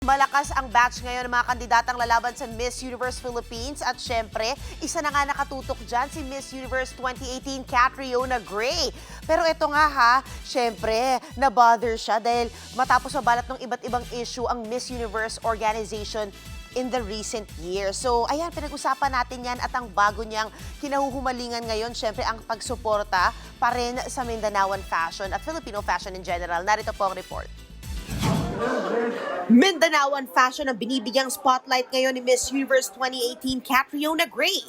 Malakas ang batch ngayon ng mga kandidatang lalaban sa Miss Universe Philippines at syempre, isa na nga nakatutok dyan si Miss Universe 2018 Catriona Gray. Pero ito nga ha, syempre, na-bother siya dahil matapos mabalat ng iba't ibang issue ang Miss Universe organization in the recent years. So, ayan, pinag-usapan natin yan at ang bago niyang kinahuhumalingan ngayon, syempre, ang pagsuporta pa rin sa Mindanaoan fashion at Filipino fashion in general. Narito po ang report. Mindanaoan fashion ang binibigyang spotlight ngayon ni Miss Universe 2018 Catriona Gray.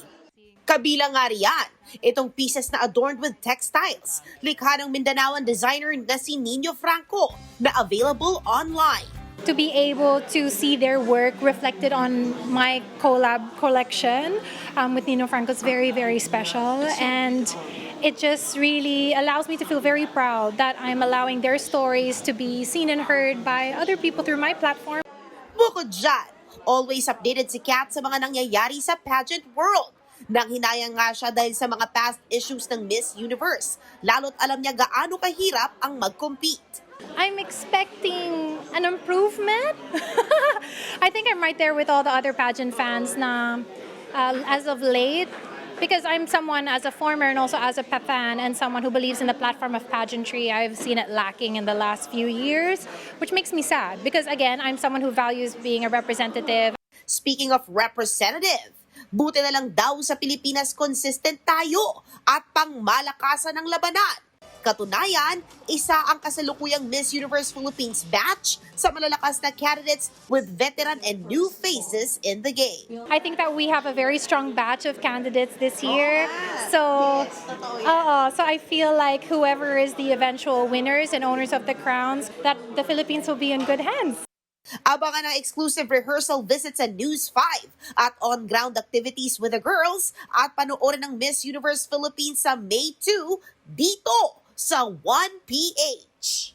Kabilang nga riyan, itong pieces na adorned with textiles, likha ng Mindanaoan designer na si Nino Franco na available online. To be able to see their work reflected on my collab collection with Nino Franco is very, very special. And it just really allows me to feel very proud that I'm allowing their stories to be seen and heard by other people through my platform. Bukod dyan, always updated si Kat sa mga nangyayari sa pageant world. Nang hinayang nga siya dahil sa mga past issues ng Miss Universe, lalo't alam niya gaano kahirap ang mag-compete. I'm expecting an improvement. I think I'm right there with all the other pageant fans na as of late, because I'm someone as a former and also as a fan and someone who believes in the platform of pageantry, I've seen it lacking in the last few years, which makes me sad because again, I'm someone who values being a representative. Speaking of representative, buti na lang daw sa Pilipinas consistent tayo at pangmalakasan ng labanan. Katunayan, isa ang kasalukuyang Miss Universe Philippines batch sa malalakas na candidates with veteran and new faces in the game. I think that we have a very strong batch of candidates this year. So I feel like whoever is the eventual winners and owners of the crowns, that the Philippines will be in good hands. Abangan ang exclusive rehearsal visits sa News 5 at on-ground activities with the girls at panoorin ng Miss Universe Philippines sa May 2 dito sa 1PH.